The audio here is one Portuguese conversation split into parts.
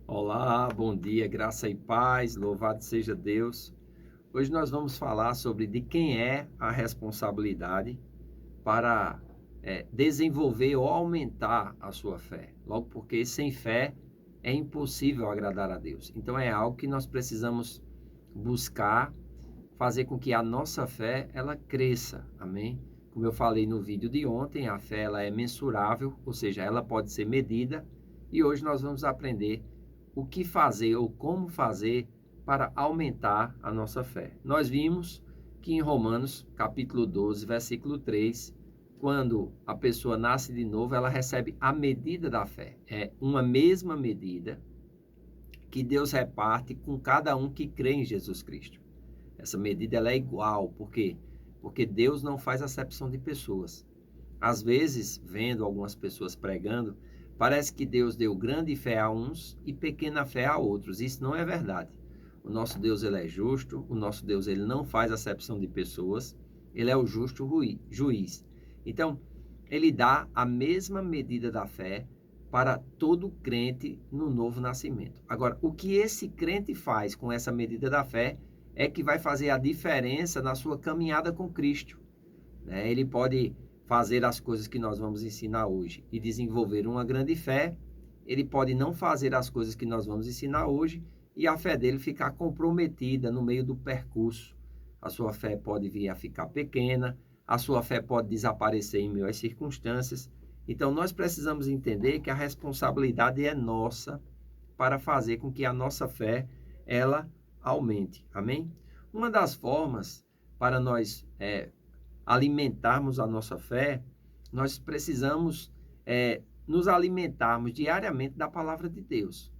Olá, bom dia, graça e paz, louvado seja Deus. Hoje nós vamos falar sobre de quem é a responsabilidade para desenvolver ou aumentar a sua fé. Logo porque sem fé é impossível agradar a Deus. Então é algo que nós precisamos buscar fazer com que a nossa fé ela cresça. Amém? Como eu falei no vídeo de ontem, a fé ela é mensurável, ou seja, ela pode ser medida, e hoje nós vamos aprender o que fazer ou como fazer para aumentar a nossa fé. Nós vimos que em Romanos, capítulo 12, versículo 3, quando a pessoa nasce de novo, ela recebe a medida da fé. É uma mesma medida que Deus reparte com cada um que crê em Jesus Cristo. Essa medida ela é igual, por quê? Porque Deus não faz acepção de pessoas. Às vezes, vendo algumas pessoas pregando, parece que Deus deu grande fé a uns e pequena fé a outros. Isso não é verdade. O nosso Deus ele é justo, o nosso Deus ele não faz acepção de pessoas, ele é o justo juiz. Então, ele dá a mesma medida da fé para todo crente no novo nascimento. Agora, o que esse crente faz com essa medida da fé é que vai fazer a diferença na sua caminhada com Cristo, né? Ele pode fazer as coisas que nós vamos ensinar hoje e desenvolver uma grande fé, ele pode não fazer as coisas que nós vamos ensinar hoje e a fé dele ficar comprometida no meio do percurso. A sua fé pode vir a ficar pequena, a sua fé pode desaparecer em meio às circunstâncias. Então, nós precisamos entender que a responsabilidade é nossa para fazer com que a nossa fé, ela aumente. Amém? Uma das formas para nós alimentarmos a nossa fé, nós precisamos nos alimentarmos diariamente da palavra de Deus.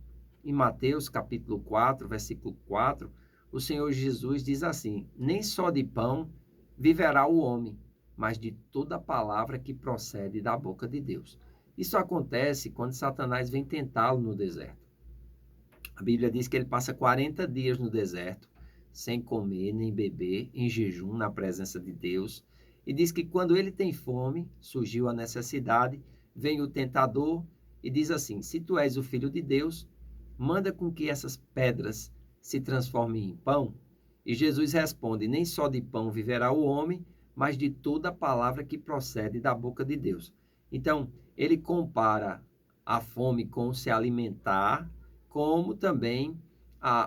Em Mateus capítulo 4, versículo 4, o Senhor Jesus diz assim: nem só de pão viverá o homem, mas de toda palavra que procede da boca de Deus. Isso acontece quando Satanás vem tentá-lo no deserto. A Bíblia diz que ele passa 40 dias no deserto, sem comer nem beber, em jejum, na presença de Deus. E diz que quando ele tem fome, surgiu a necessidade, vem o tentador e diz assim: se tu és o filho de Deus, manda com que essas pedras se transformem em pão. E Jesus responde: nem só de pão viverá o homem, mas de toda palavra que procede da boca de Deus. Então, ele compara a fome com se alimentar, como também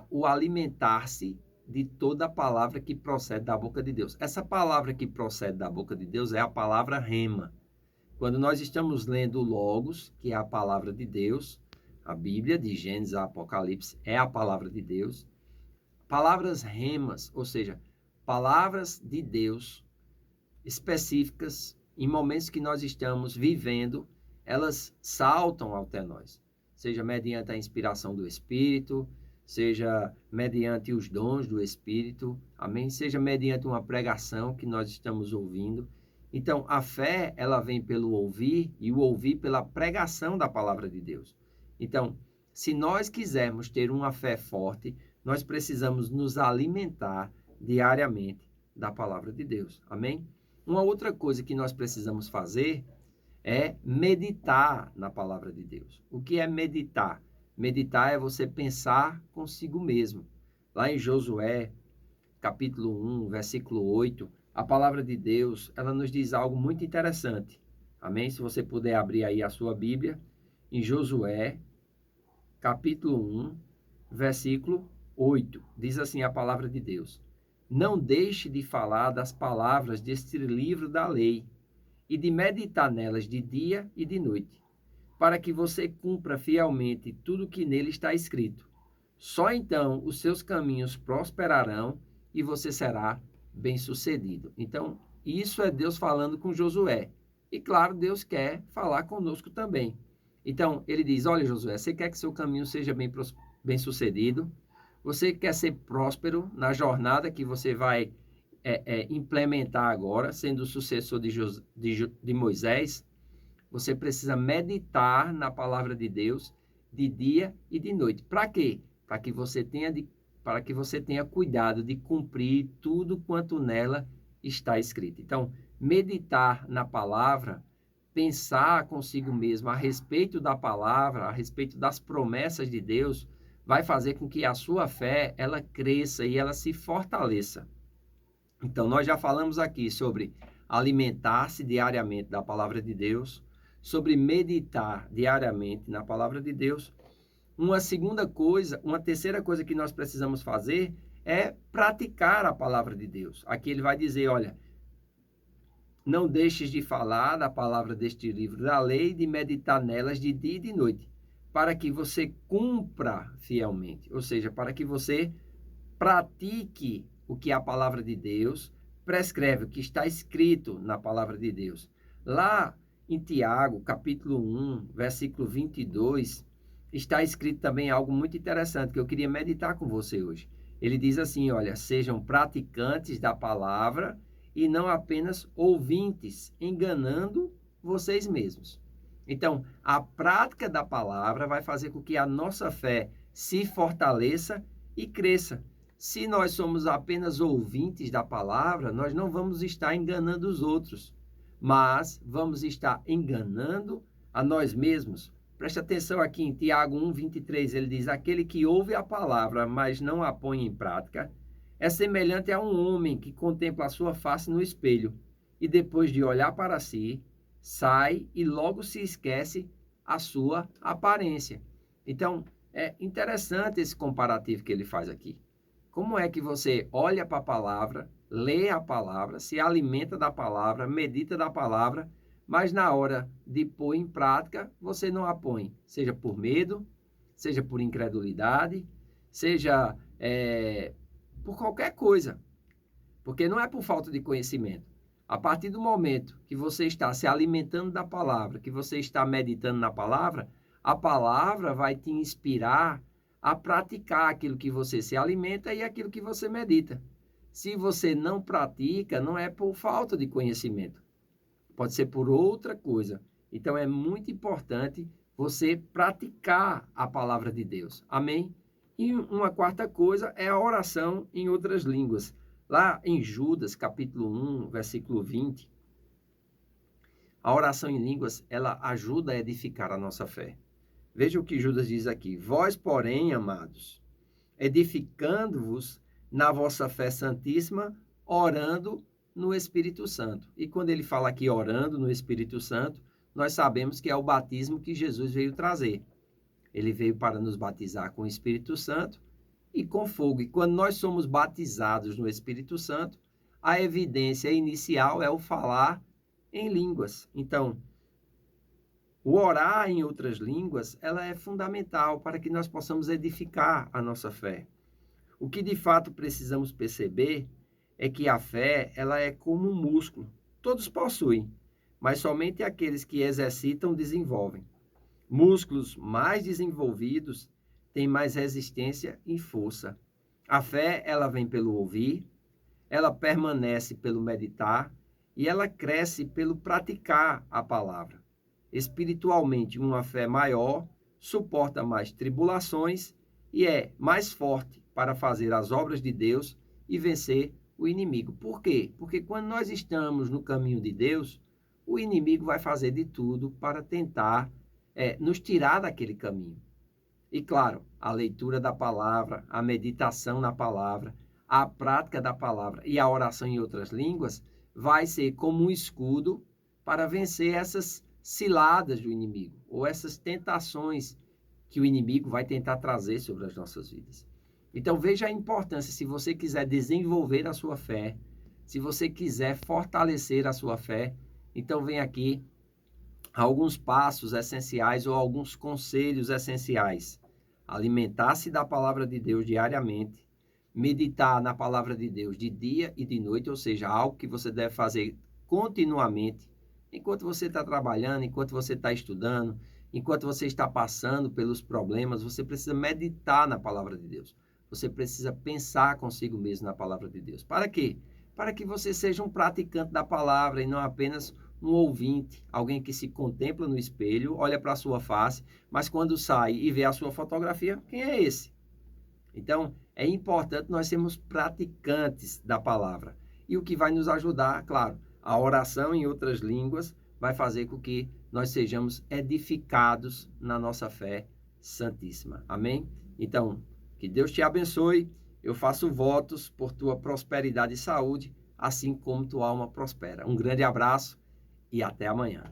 o alimentar-se de toda a palavra que procede da boca de Deus. Essa palavra que procede da boca de Deus é a palavra rema. Quando nós estamos lendo o Logos, que é a palavra de Deus, a Bíblia, de Gênesis a Apocalipse, é a palavra de Deus. Palavras remas, ou seja, palavras de Deus específicas, em momentos que nós estamos vivendo, elas saltam até nós. Seja mediante a inspiração do Espírito, seja mediante os dons do Espírito, amém? Seja mediante uma pregação que nós estamos ouvindo. Então, a fé, ela vem pelo ouvir e o ouvir pela pregação da palavra de Deus. Então, se nós quisermos ter uma fé forte, nós precisamos nos alimentar diariamente da palavra de Deus, amém? Uma outra coisa que nós precisamos fazer é meditar na palavra de Deus. O que é meditar? Meditar é você pensar consigo mesmo. Lá em Josué, capítulo 1, versículo 8, a palavra de Deus, ela nos diz algo muito interessante. Amém? Se você puder abrir aí a sua Bíblia, em Josué, capítulo 1, versículo 8, diz assim a palavra de Deus: não deixe de falar das palavras deste livro da lei e de meditar nelas de dia e de noite, para que você cumpra fielmente tudo que nele está escrito. Só então os seus caminhos prosperarão e você será bem-sucedido. Então, isso é Deus falando com Josué. E claro, Deus quer falar conosco também. Então, ele diz: olha, Josué, você quer que seu caminho seja bem-sucedido? Você quer ser próspero na jornada que você vai implementar agora, sendo o sucessor de Moisés? Você precisa meditar na palavra de Deus de dia e de noite. Para quê? Para que você tenha cuidado de cumprir tudo quanto nela está escrito. Então, meditar na palavra pensar consigo mesmo a respeito da palavra, a respeito das promessas de Deus, vai fazer com que a sua fé ela cresça e ela se fortaleça. Então, nós já falamos aqui sobre alimentar-se diariamente da palavra de Deus, sobre meditar diariamente na palavra de Deus. Uma terceira coisa que nós precisamos fazer é praticar a palavra de Deus. Aqui ele vai dizer, olha, não deixes de falar da palavra deste livro da lei, de meditar nelas de dia e de noite, para que você cumpra fielmente, ou seja, para que você pratique o que a palavra de Deus prescreve, o que está escrito na palavra de Deus. Lá em Tiago, capítulo 1, versículo 22, está escrito também algo muito interessante que eu queria meditar com você hoje. Ele diz assim, olha, sejam praticantes da palavra e não apenas ouvintes, enganando vocês mesmos. Então, a prática da palavra vai fazer com que a nossa fé se fortaleça e cresça. Se nós somos apenas ouvintes da palavra, nós não vamos estar enganando os outros, mas vamos estar enganando a nós mesmos. Preste atenção aqui em Tiago 1:23, ele diz, aquele que ouve a palavra, mas não a põe em prática, é semelhante a um homem que contempla a sua face no espelho e depois de olhar para si, sai e logo se esquece a sua aparência. Então, é interessante esse comparativo que ele faz aqui. Como é que você olha para a palavra, lê a palavra, se alimenta da palavra, medita da palavra, mas na hora de pôr em prática, você não a põe, seja por medo, seja por incredulidade, seja por qualquer coisa, porque não é por falta de conhecimento. A partir do momento que você está se alimentando da palavra, que você está meditando na palavra, a palavra vai te inspirar a praticar aquilo que você se alimenta e aquilo que você medita. Se você não pratica, não é por falta de conhecimento, pode ser por outra coisa. Então é muito importante você praticar a palavra de Deus. Amém? E uma quarta coisa é a oração em outras línguas. Lá em Judas, capítulo 1, versículo 20, a oração em línguas, ela ajuda a edificar a nossa fé. Veja o que Judas diz aqui. Vós, porém, amados, edificando-vos na vossa fé santíssima, orando no Espírito Santo. E quando ele fala aqui orando no Espírito Santo, nós sabemos que é o batismo que Jesus veio trazer. Ele veio para nos batizar com o Espírito Santo e com fogo. E quando nós somos batizados no Espírito Santo, a evidência inicial é o falar em línguas. Então, o orar em outras línguas, ela é fundamental para que nós possamos edificar a nossa fé. O que de fato precisamos perceber é que a fé, ela é como um músculo. Todos possuem, mas somente aqueles que exercitam desenvolvem. Músculos mais desenvolvidos têm mais resistência e força. A fé, ela vem pelo ouvir, ela permanece pelo meditar e ela cresce pelo praticar a palavra. Espiritualmente, uma fé maior suporta mais tribulações e é mais forte para fazer as obras de Deus e vencer o inimigo. Por quê? Porque quando nós estamos no caminho de Deus, o inimigo vai fazer de tudo para tentar nos tirar daquele caminho. E claro, a leitura da palavra, a meditação na palavra, a prática da palavra e a oração em outras línguas vai ser como um escudo para vencer essas ciladas do inimigo ou essas tentações que o inimigo vai tentar trazer sobre as nossas vidas. Então veja a importância, se você quiser desenvolver a sua fé, se você quiser fortalecer a sua fé, então vem aqui alguns passos essenciais ou alguns conselhos essenciais. Alimentar-se da palavra de Deus diariamente, meditar na palavra de Deus de dia e de noite, ou seja, algo que você deve fazer continuamente, enquanto você está trabalhando, enquanto você está estudando, enquanto você está passando pelos problemas, você precisa meditar na palavra de Deus. Você precisa pensar consigo mesmo na palavra de Deus. Para quê? Para que você seja um praticante da palavra e não apenas um ouvinte, alguém que se contempla no espelho, olha para a sua face, mas quando sai e vê a sua fotografia, quem é esse? Então, é importante nós sermos praticantes da palavra. E o que vai nos ajudar, claro, a oração em outras línguas vai fazer com que nós sejamos edificados na nossa fé santíssima. Amém? Então, que Deus te abençoe. Eu faço votos por tua prosperidade e saúde, assim como tua alma prospera. Um grande abraço e até amanhã.